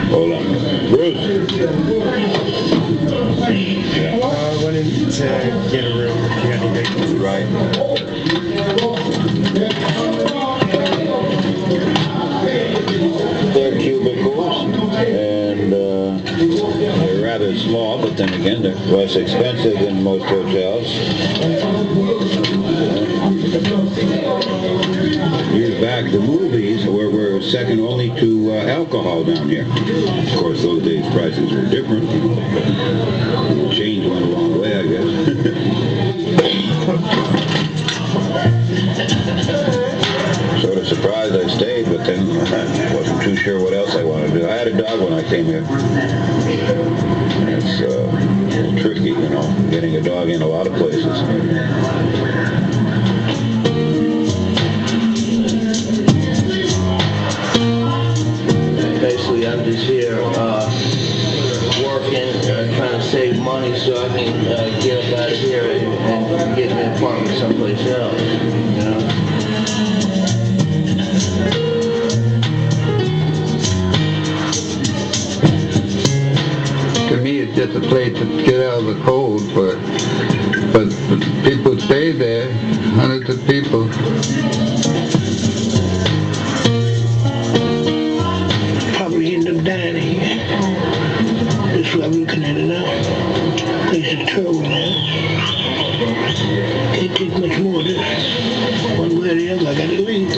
Hold on. Bruce. I went in to get a room with Candy Bacon. Right. They're cubicles, and they're rather small, but then again, they're less expensive than most hotels. Years back, the movies were second only to alcohol down here. Of course, those days prices were different. Change went a long way, I guess. Sort of surprised I stayed, but then I wasn't too sure what else I wanted to do. I had a dog when I came here. It's a little tricky, you know, getting a dog in a lot of places. Basically, I'm just here working, trying to save money so I can get up out of here and get an apartment someplace else, you know? To me, it's just a place to get out of the cold, but people stay there, hundreds of people. Probably end up dying here. That's what I'm looking at it now. Place is terrible, man. Can't take much more of this. One way or the other, I gotta leave.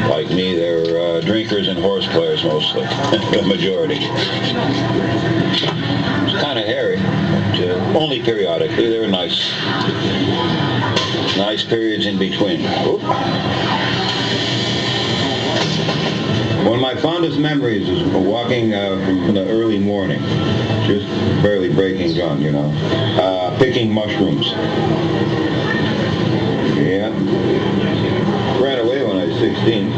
Like me, they're drinkers and horse players mostly, the majority. It's kind of hairy, but only periodically. There are nice periods in between. Oop. One of my fondest memories is walking from the early morning, just barely breaking dawn, you know, picking mushrooms. Yeah. Ran away when I was 16.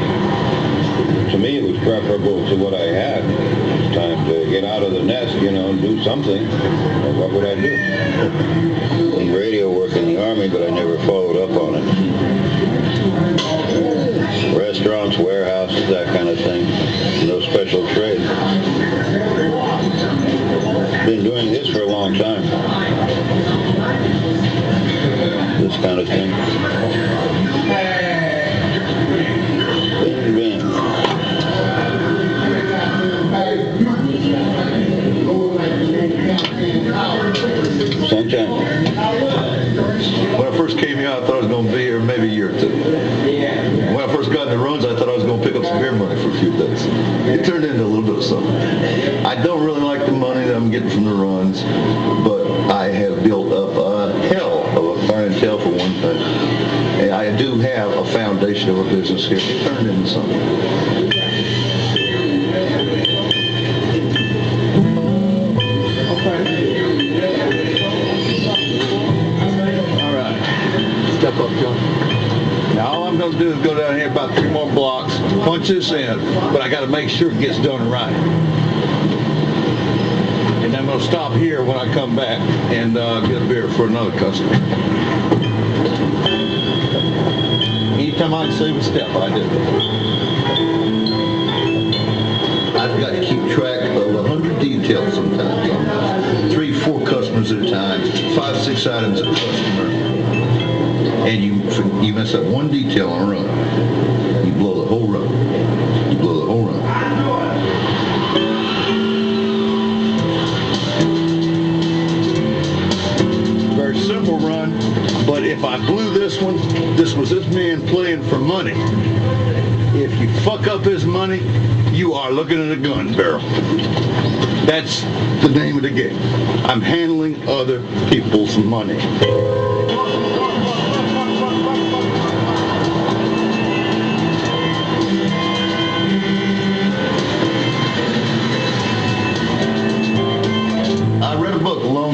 To me, it was preferable to what I had. It was time to get out of the nest, you know, and do something. What would I do? Did radio work in the Army, but I never followed up on it. Restaurants, warehouses, that kind of thing. No special trade. Been doing this for a long time. This kind of thing. Bing, bing. Sunshine. When I first came here, I thought I was going to be here maybe a year or two. When I first got in the runs, I thought I was going to pick up some beer money for a few days. It turned into a little bit of something. I don't really like the money that I'm getting from the runs, but I have built up a hell of a clientele for one thing. And I do have a foundation of a business here. It turned into something. Step up, John. Now all I'm going to do is go down here about 3 more blocks, punch this in, but I got to make sure it gets done right. And I'm going to stop here when I come back and get a beer for another customer. Anytime I can save a step, I do. I've got to keep track of 100 details sometimes on 3, 4 customers at a time, 5, 6 items a customer. And you mess up one detail on a run, you blow the whole run. You blow the whole run. Very simple run, but if I blew this one, this was this man playing for money. If you fuck up his money, you are looking at a gun barrel. That's the name of the game. I'm handling other people's money.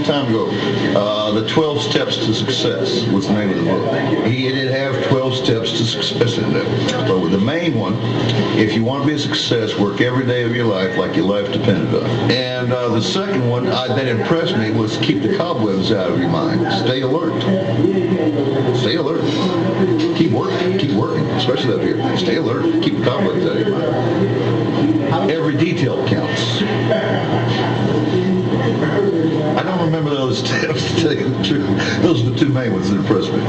Time ago, The 12 Steps to Success was the name of the book. He did have 12 steps to success in there. But the main one, if you want to be a success, work every day of your life like your life depended on it. And the second one that impressed me was keep the cobwebs out of your mind. Stay alert. Stay alert. Keep working, especially up here. Stay alert. Keep the cobwebs out of your mind. Every detail counts. I don't remember the other steps, to tell you the truth. Those are the 2 main ones that impressed me.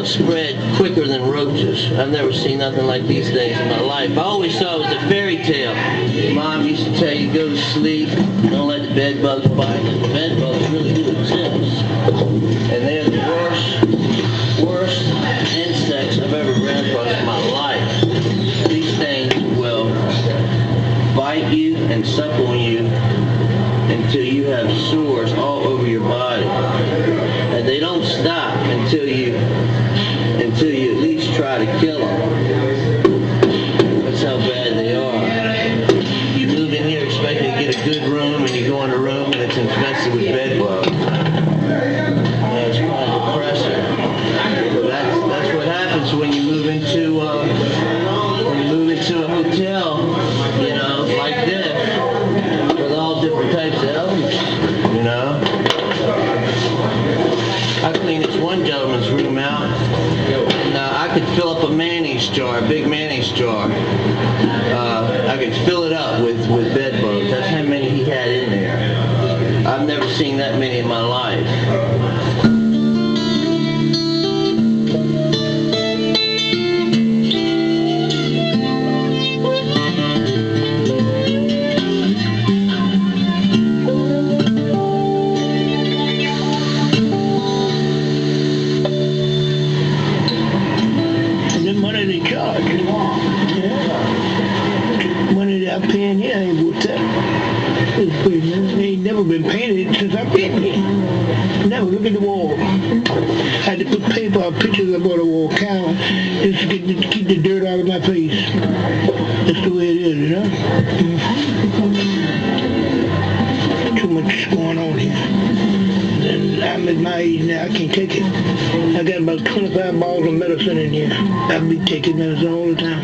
Spread quicker than roaches. I've never seen nothing like these things in my life. I always thought it was a fairy tale. Mom used to tell you, go to sleep, don't let the bed bugs bite. And the bed bugs really do exist. And they're the worst insects I've ever ran across in my life. These things will bite you and suck on you until you have sores all over your body. And they don't stop until you at least try to kill them. That's how bad they are. You move in here expecting to get a good room, and you go in a room and it's infested with bed bugs. It's kind of depressing. But that's what happens when you move into a hotel, like this, with all different types of elements, I cleaned this one gentleman's room out. Now, I could fill up a mayonnaise jar, a big mayonnaise jar. I could fill it up with bed bugs. That's how many he had in there. I've never seen that many in my life. It's pretty nice. It ain't never been painted since I've been here. Never. Look at the wall. I had to put paper or pictures up on the wall, count, just to keep the dirt out of my face. That's the way it is, you know? Too much going on here. And I'm at my age now, I can't take it. I got about 25 bottles of medicine in here. I'll be taking medicine all the time.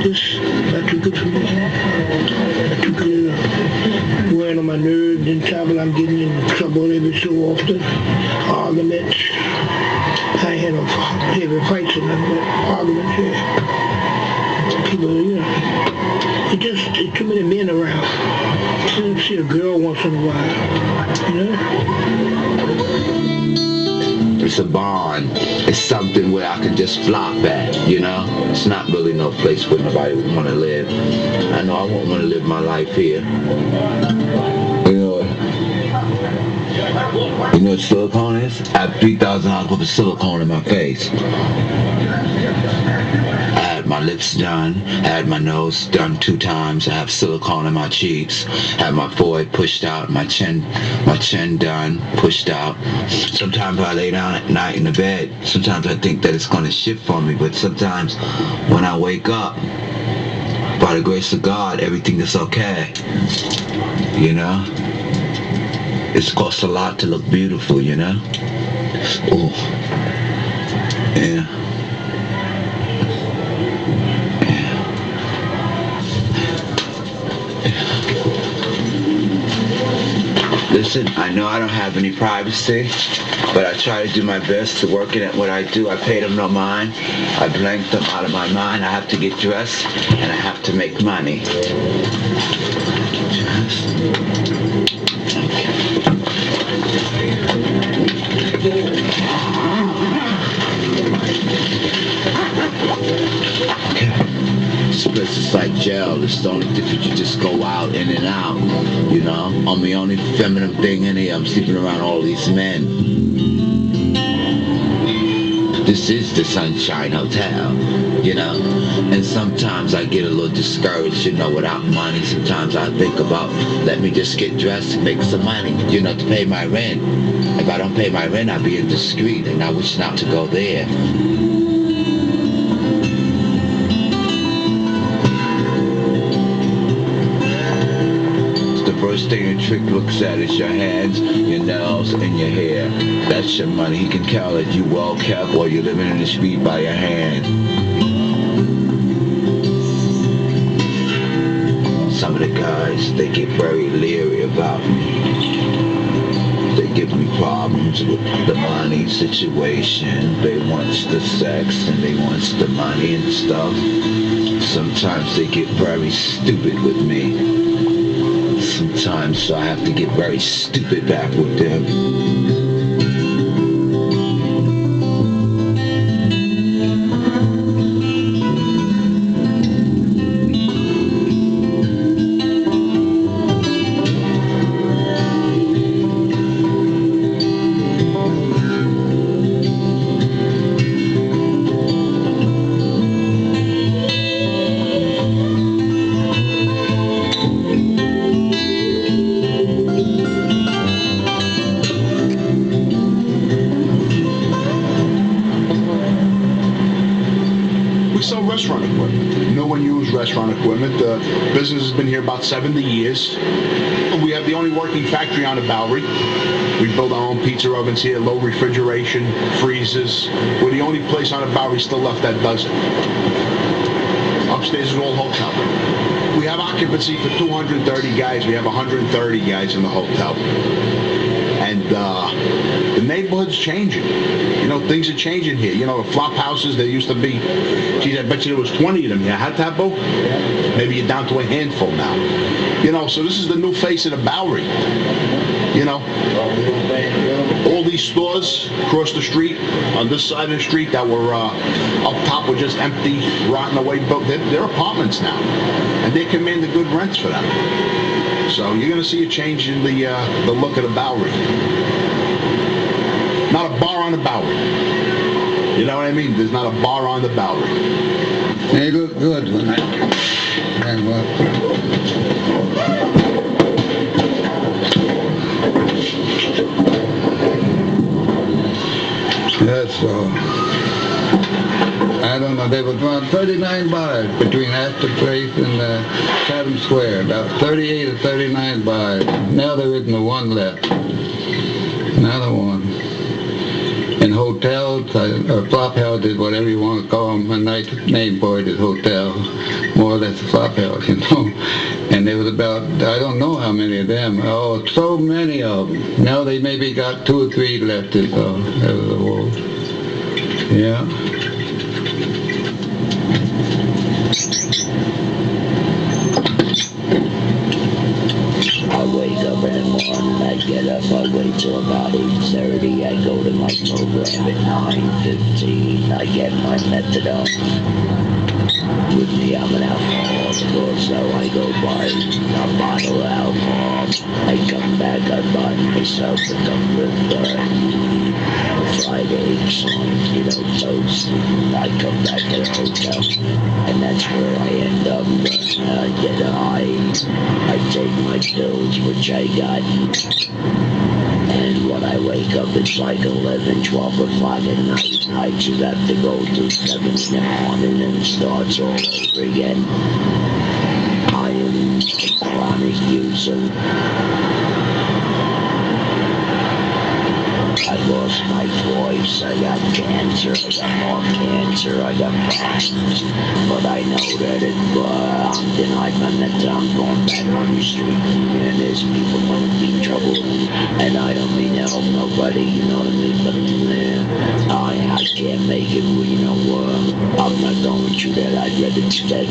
Just not too good for me. Not too good. Wearing on my nerves and trouble. I'm getting in trouble every so often. Arguments. I ain't had no heavy fights or nothing, but arguments here. People, you know, it's too many men around. I don't see a girl once in a while, you know? It's a barn. It's something where I can just flop at, you know? It's not really no place where nobody would want to live. I know I won't want to live my life here. You know what silicone is? I have $3,000 worth of silicone in my face. I had my lips done, I had my nose done 2 times, I have silicone in my cheeks, I have my forehead pushed out, my chin done, pushed out. Sometimes I lay down at night in the bed, sometimes I think that it's going to shift for me, but sometimes when I wake up, by the grace of God, everything is okay, you know? It's cost a lot to look beautiful, you know? Ooh. Yeah. Listen, I know I don't have any privacy, but I try to do my best to work in at what I do. I pay them no mind. I blank them out of my mind. I have to get dressed, and I have to make money. This place is like jail. It's the only difference. You just go out, in and out, you know? I'm the only feminine thing in here. I'm sleeping around all these men. This is the Sunshine Hotel, you know? And sometimes I get a little discouraged, you know, without money. Sometimes I think about, let me just get dressed and make some money, you know, to pay my rent. If I don't pay my rent, I'll be indiscreet, and I wish not to go there. First thing a trick looks at is your hands, your nails, and your hair. That's your money. He can tell that you well kept or you're living in the street by your hand. Some of the guys, they get very leery about me. They give me problems with the money situation. They want the sex and they want the money and stuff. Sometimes they get very stupid with me. Sometimes, so I have to get very stupid back with them. Restaurant equipment. No one used restaurant equipment. The business has been here about 70 years. We have the only working factory on the Bowery. We build our own pizza ovens here, low refrigeration, freezers. We're the only place on the Bowery still left that does it. Upstairs is all hotel. We have occupancy for 230 guys. We have 130 guys in the hotel. And the neighborhood's changing. You know, things are changing here. You know, the flop houses, there used to be, geez, I bet you there was 20 of them here. Hot Tabo? Maybe you're down to a handful now. You know, so this is the new face of the Bowery. You know, all these stores across the street, on this side of the street that were up top were just empty, rotten away, but they're apartments now. And they command the good rents for them. So you're going to see a change in the look of the Bowery. Not a bar on the Bowery. You know what I mean? There's not a bar on the Bowery. They look good when I... That's all. I don't know, there was about 39 bars between Astor Place and Chatham Square, about 38 or 39 bars. Now there isn't one left. Another one. In hotels, or flop houses, whatever you want to call them, a nice name for it is hotel, more or less a flop house, you know. And there was about, I don't know how many of them, oh, so many of them. Now they maybe got 2 or 3 left is all. That was the world. Yeah. I wake up in the morning, I get up, I wait till about 8:30, I go to my program at 9:15, I get my methadone. With me, I'm an alcoholic, so I go buy a bottle of alcohol. I come back, I buy myself a couple of fried eggs on, toast. I come back to the hotel, and that's where I end up. I get high, I take my pills, which I got. And when I wake up, it's like 11, 12 o'clock at night. I just have to go to 7 in the morning and it starts all over again. I am a chronic user. I lost my voice, I got cancer, I got more cancer, I got problems. But I know that if I'm denied my method, I'm going back on the street. And there's people going to be in trouble. And I don't mean to help nobody, you know what I mean? But I can't make it, I'm not going through that, I'd rather stay.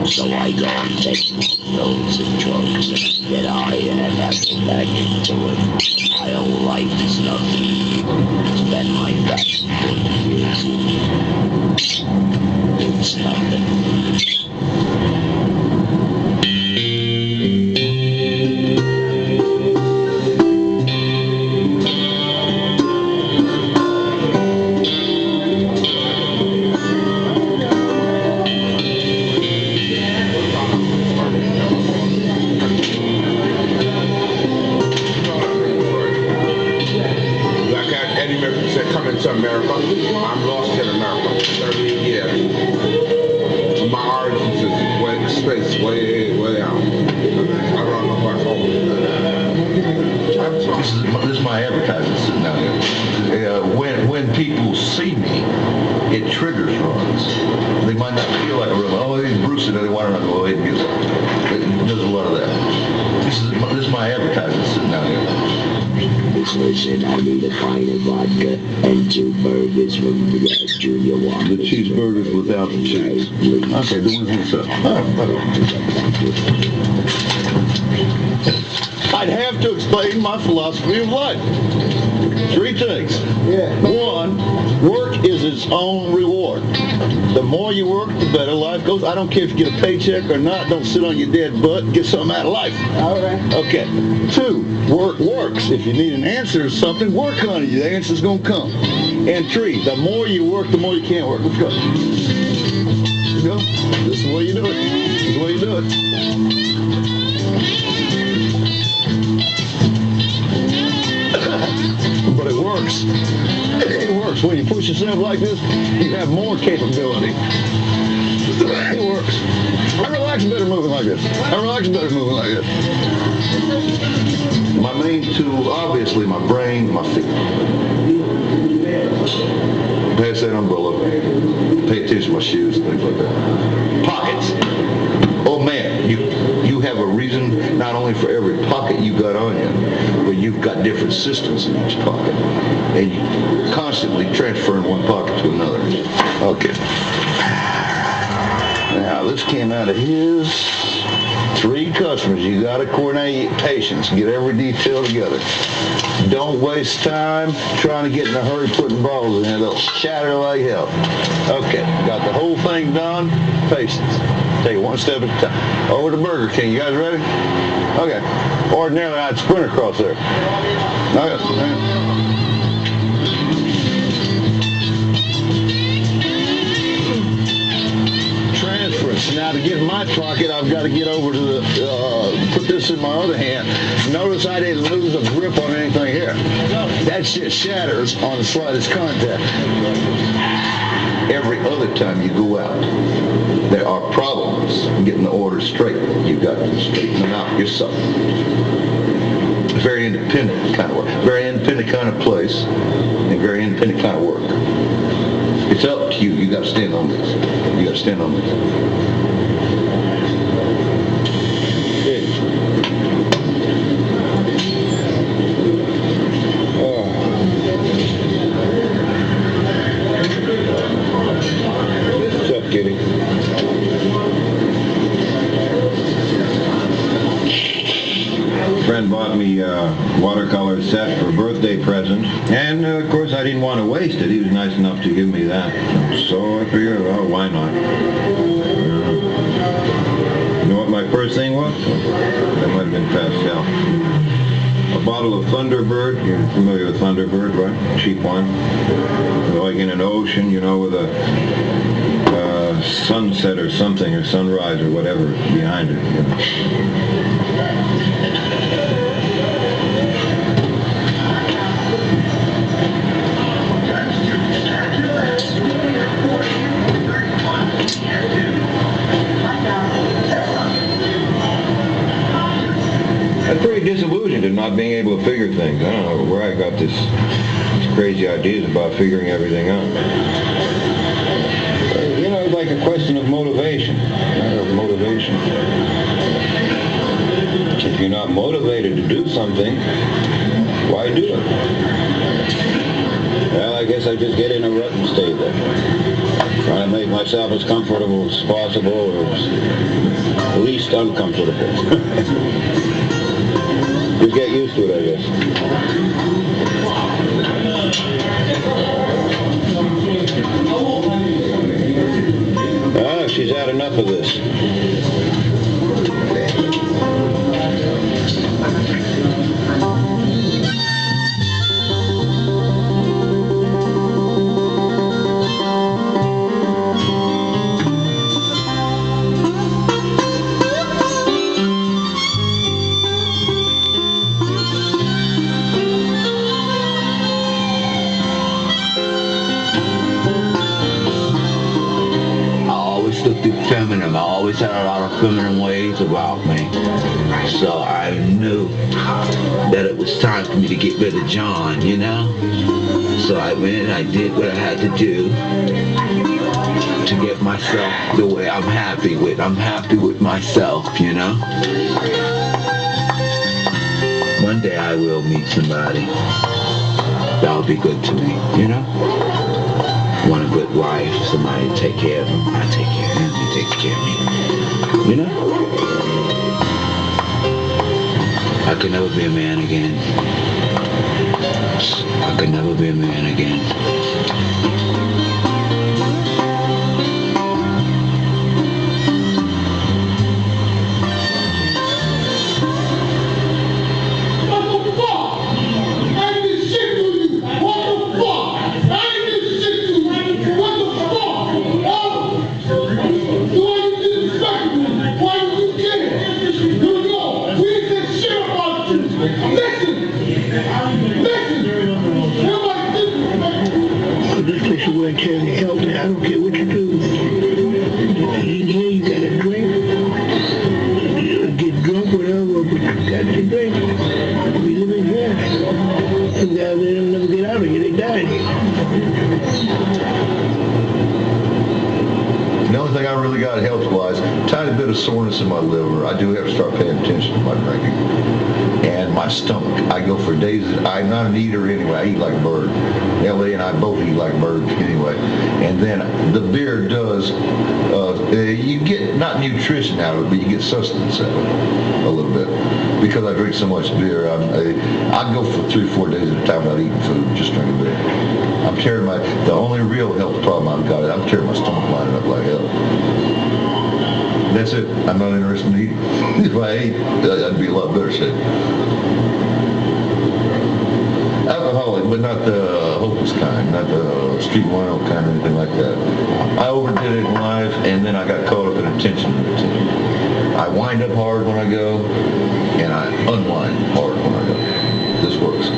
So I go and take pills and drugs and get high and have to go back into it. My whole life is nothing. It's been like that for 40 years. It's nothing. To America. I'm lost in America. 38 years. My origins is way space, way out. I don't know what's home. This is my advertisement sitting down here. When people see me, it triggers runs. They might not feel like a run. Oh, he's Bruce, and they want to go ahead and get it. There's a lot of that. This is my advertisement sitting down here. Listen, I need a pint of vodka and 2 burgers from Junior Walker. The cheeseburgers without the cheese. Okay, the ones with stuff. I'd have to explain my philosophy of life. 3 things. 1, work is its own reward. The more you work, the better life goes. I don't care if you get a paycheck or not. Don't sit on your dead butt. Get something out of life. All right. Okay. 2, work works. If you need an answer to something, work on it. The answer's going to come. And 3, the more you work, the more you can't work. Let's go. Let's go. This is the way you do it. This is the way you do it. But it works. It works. When you push yourself like this, you have more capability. It works. I relax better moving like this. I relax better moving like this. My main tool, obviously, my brain, my feet. Pass that umbrella. Pay attention to my shoes, things like that. Pockets. Oh man, you have a reason not only for every pocket you got on you, but you've got different systems in each pocket. And you constantly transferring one pocket to another. Okay. Now this came out of his 3 customers. You got to coordinate patience, get every detail together. Don't waste time trying to get in a hurry putting balls in it. They'll shatter like hell. Okay, got the whole thing done. Patience. Take it one step at a time. Over to Burger King. You guys ready? Okay. Ordinarily, I'd sprint across there. Okay. Now to get in my pocket, I've got to get over to the, put this in in my other hand. Notice I didn't lose a grip on anything here. That shit shatters on the slightest contact. Every other time you go out, there are problems getting the orders straight. You've got to straighten them out yourself. Very independent kind of work. Very independent kind of place and very independent kind of work. It's up to you. You got to stand on this. You got to stand on this. What's up, Kitty? A friend bought me a watercolor set for a birthday present, and of course I didn't want to waste it. He was nice enough to give me that, so I figured, well, why not? You know what my first thing was? That might have been pastel. A bottle of Thunderbird. You're familiar with Thunderbird, right? Cheap one. Like in an ocean, you know, with a sunset or something, or sunrise or whatever behind it. You know. I'm pretty disillusioned at not being able to figure things. I don't know where I got these crazy ideas about figuring everything out. You know, it's like a question of motivation. If you're not motivated to do something, why do it? Well, I guess I just get in a rut and stay there. Trying to make myself as comfortable as possible, or as least uncomfortable. Just get used to it, I guess. Ah, she's had enough of this. Feminine. I always had a lot of feminine ways about me. So I knew that it was time for me to get rid of John, you know? So I went and I did what I had to do to get myself the way I'm happy with. I'm happy with myself, you know? One day I will meet somebody that'll be good to me, you know? Want a good wife, somebody to take care of him. I take care of him, he takes care of me. You know? I could never be a man again. I could never be a man again. This place is where I tell you, help me. I don't care what you do. In here, you gotta drink. Get drunk, whatever, but you got to drink. We live in here. Some guys, they don't never get out of here. They die in here. The only thing I really got health-wise, tiny bit of soreness in my liver. I do have to start paying attention to my drinking. And my stomach. I go for days. I'm not an eater anyway. I eat like a bird. L.A. and I both eat like birds anyway. And then the beer does, you get not nutrition out of it, but you get sustenance out of it a little bit. Because I drink so much beer, I go for 3 or 4 days at a time without eating food, just drinking beer. I'm tearing the only real health problem I've got, I'm tearing my stomach lining up like hell. That's it. I'm not interested in eating. If I ate, I'd be a lot better shape. Alcoholic, but not the hopeless kind, not the street wino kind or anything like that. I overdid it in life, and then I got caught up in attention. I wind up hard when I go, and I unwind hard when I go. This works.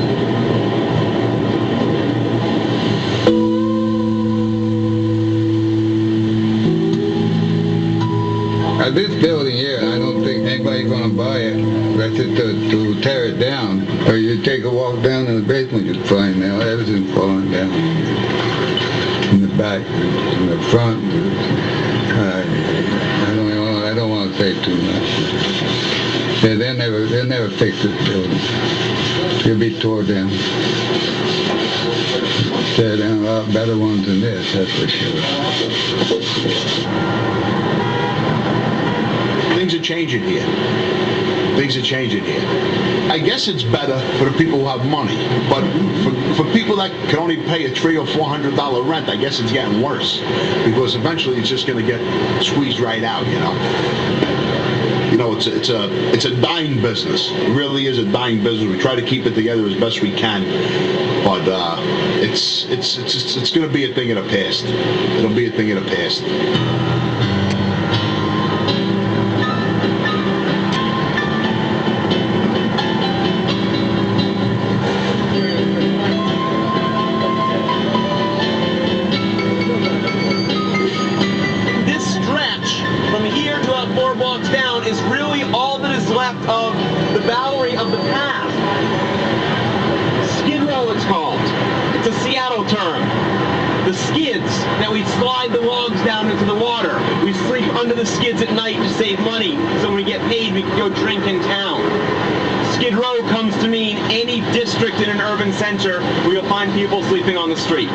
This building here, I don't think anybody's gonna buy it. That's it to tear it down. Or you take a walk down in the basement, you'll find now everything's falling down. In the back, in the front. I don't want to say too much. They'll never fix this building. It'll be tore down. Tear down a lot better ones than this, that's for sure. Things are changing here. Things are changing here. I guess it's better for the people who have money, but for people that can only pay a $300 or $400 rent, I guess it's getting worse, because eventually it's just going to get squeezed right out. You know, it's a dying business. It really is a dying business. We try to keep it together as best we can, but it's going to be a thing of the past. It'll be a thing of the past. Of the Bowery of the past. Skid Row, it's called. It's a Seattle term. The skids that we slide the logs down into the water. We sleep under the skids at night to save money, so when we get paid, we can go drink in town. Skid Row comes to mean any district in an urban center where you'll find people sleeping on the street.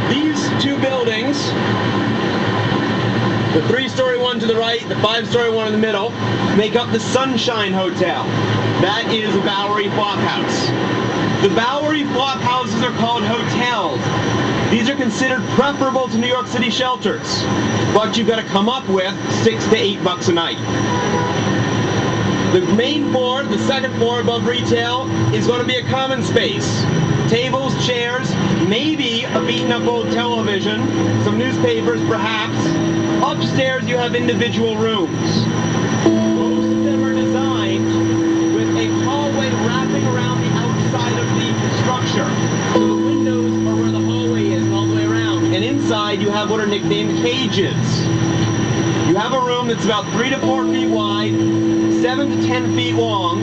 These two buildings, the 3-story one to the right, the 5-story one in the middle, make up the Sunshine Hotel. That is a Bowery flophouse. The Bowery flophouses are called hotels. These are considered preferable to New York City shelters, but you've got to come up with $6 to $8 a night. The main floor, the second floor above retail, is going to be a common space. Tables, chairs, maybe a beaten up old television, some newspapers perhaps. Upstairs you have individual rooms. Most of them are designed with a hallway wrapping around the outside of the structure. So the windows are where the hallway is all the way around. And inside you have what are nicknamed cages. You have a room that's about 3 to 4 feet wide, 7 to 10 feet long,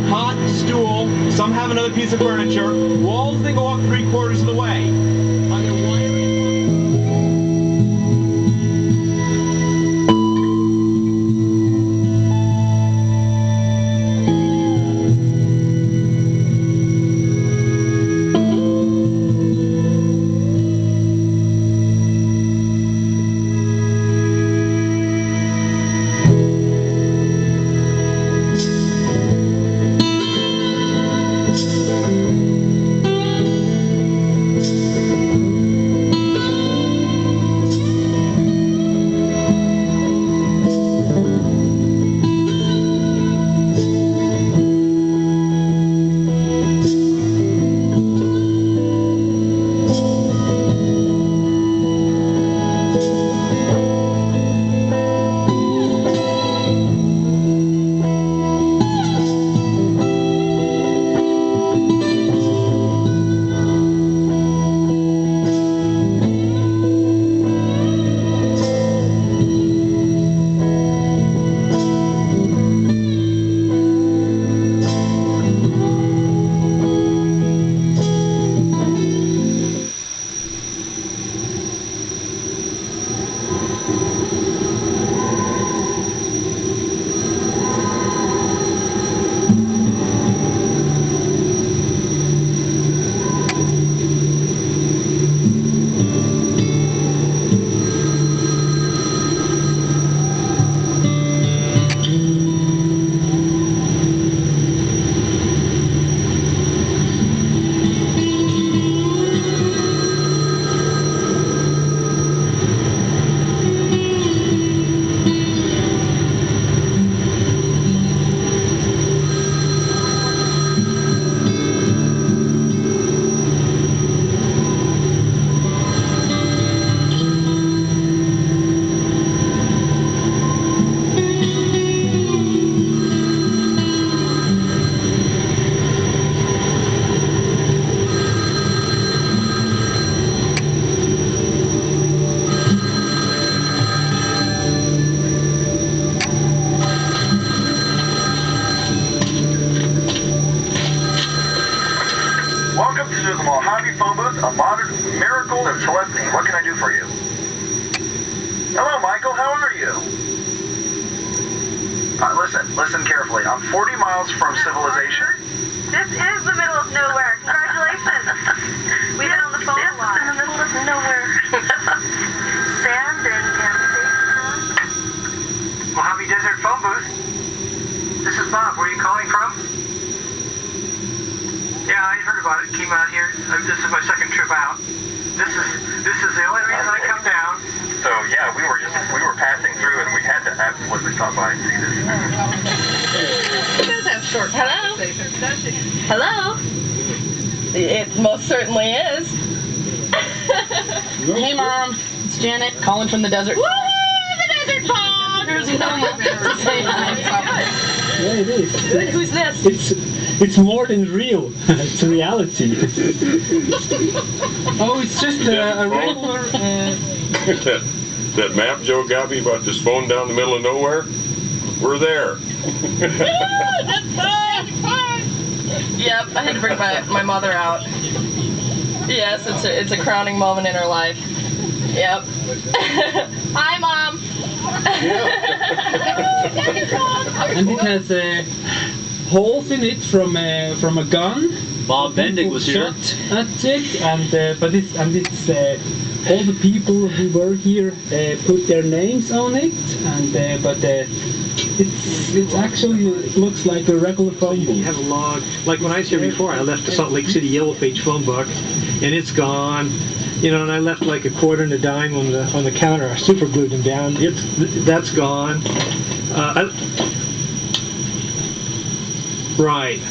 cot, stool, some have another piece of furniture, walls that go up 3/4 of the way. On their wiring is the Mojave Phone Booth, a modern miracle of telepathy. What can I do for you? Hello, Michael. How are you? Listen carefully. I'm 40 miles from civilization. This is the middle of nowhere. Congratulations. We've been on the phone a lot. In the middle of nowhere. Sand and Mojave Desert Phone Booth. This is Bob. Where are you calling from? Yeah, I heard about it. Came out here. This is my second trip out. This is the only reason I come down. So yeah, we were passing through and we had to absolutely stop by and see this. It does have short conversations, doesn't it? Hello? It most certainly is. Hey, Mom. It's Janet calling from the desert. Woo! The desert pond! There's no one to say hi. Yeah, it is. Good. Who's this? It's more than real. It's reality. Oh, it's just a regular... That map Joe got me about this phone down the middle of nowhere? We're there. Yep, I had to bring my mother out. Yes, it's a crowning moment in her life. Yep. Hi, Mom. And it has holes in it from a gun. Bob Bendig was here. Shot at it, and but it's all the people who were here put their names on it, and but it actually looks like a regular phone book. You have a log. Like when I was here before, I left the Salt Lake City Yellow Page phone book, and it's gone. You know, and I left like a quarter and a dime on the counter. I super glued them down. That's gone. Right.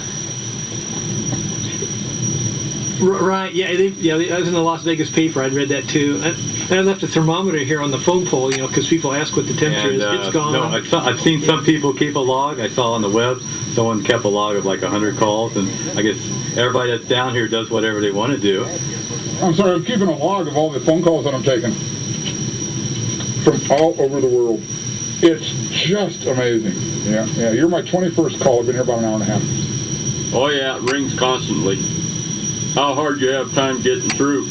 Right, yeah, I was in the Las Vegas paper. I'd read that too. And I left a thermometer here on the phone pole, you know, because people ask what the temperature is. It's gone. No, I've seen some people keep a log. I saw on the web someone kept a log of like 100 calls, and I guess everybody that's down here does whatever they want to do. I'm sorry, I'm keeping a log of all the phone calls that I'm taking from all over the world. It's just amazing. Yeah, you're my 21st call. I've been here about an hour and a half. Oh yeah, it rings constantly. How hard you have time getting through.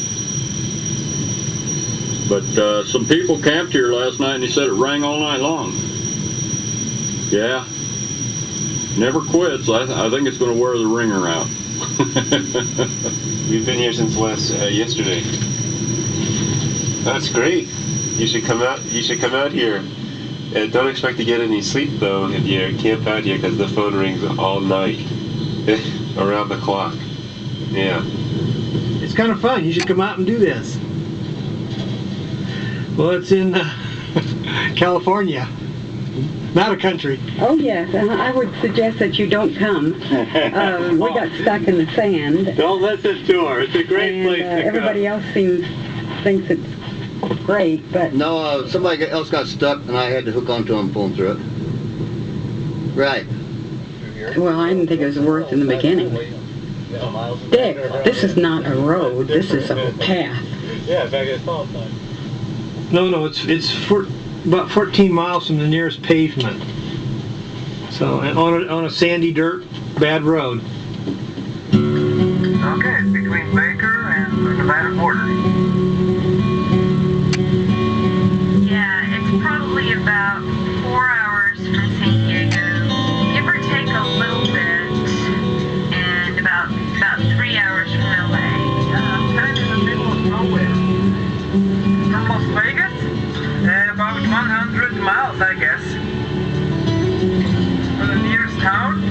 But some people camped here last night and they said it rang all night long. Yeah. Never quits. I think it's going to wear the ringer out. We've been here since yesterday. That's great. You should come out here. Don't expect to get any sleep though if you camp out here because the phone rings all night. Around the clock. Yeah. It's kind of fun. You should come out and do this. Well, it's in California, not a country. Oh, yes. I would suggest that you don't come. We got stuck in the sand. Don't listen to her. It's a great place to come. Everybody else thinks it's great, but... No, somebody else got stuck, and I had to hook onto them, pull them through it. Right. Well, I didn't think it was worth in the beginning. Dick, this is not a road. This is a path. Yeah, back at the sign. No, it's about 14 miles from the nearest pavement. So on a sandy dirt, bad road. Okay, it's between Baker and the Nevada border. yeah, it's probably about 4 hours from San Diego, give or take a little bit, and about 3 hours from LA. Kind of in the middle of nowhere. From Las Vegas? About 100 miles, I guess. For the nearest town?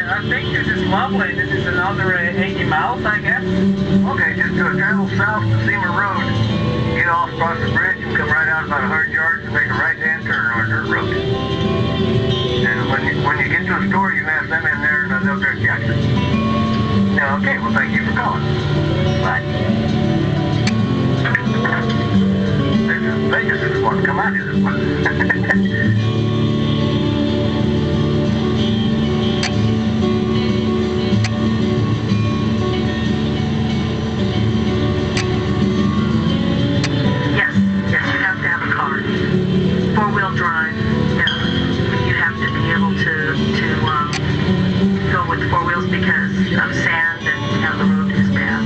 I think this is lovely. This is another 80 miles, I guess. Okay, just travel south to Seymour Road. Get off across the bridge and come right out about 100 yards and make a right-hand turn on a dirt road. And when you get to a store, you can ask them in there and they'll direct you. Yeah, okay, well, thank you for calling. Bye. Vegas is fun. Come out here. It's fun. Yes, you have to have a car. 4-wheel drive. Yeah. You have to be able to go with 4 wheels because of sand and the road is bad.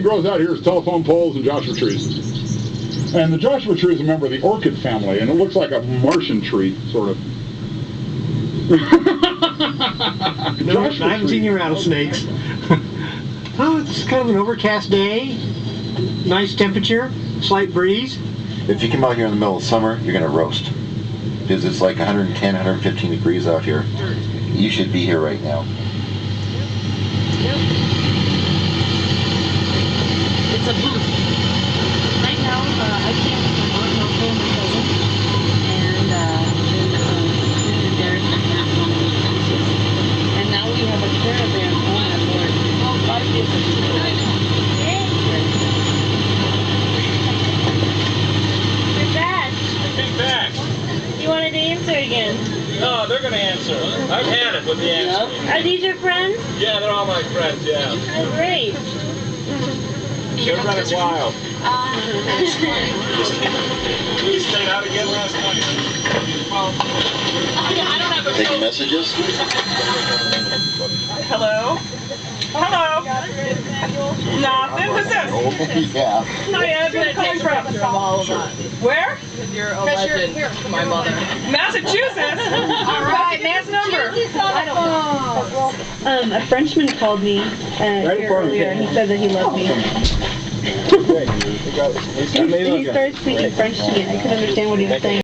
grows out here is telephone poles and Joshua trees. And the Joshua tree is a member of the orchid family, and it looks like a Martian tree, sort of. No, I haven't seen any rattlesnakes. Oh, it's kind of an overcast day. Nice temperature, slight breeze. If you come out here in the middle of summer, you're going to roast. Because it's like 110, 115 degrees out here. You should be here right now. It's a booth. Right now, I can't with my aunt, uncle, and my cousin. And Derek and Matt on the fences. And now we have a caravan on that board. Oh, 5 years ago. We're back. I came back. You wanted to answer again. No, they're going to answer. I've had it with the answer. Are these your friends? Yeah, they're all my friends, yeah. Oh, great. They're running wild. We stayed out again last night. Taking messages? Hello? Hello? Nothing? Who's this? Yeah. Hi, where are you calling from? Where? You're a legend to my mother. Massachusetts? All right, Matt's number. A Frenchman called me here earlier, and he said that he loved me. He started speaking French to me. I couldn't understand what he was saying.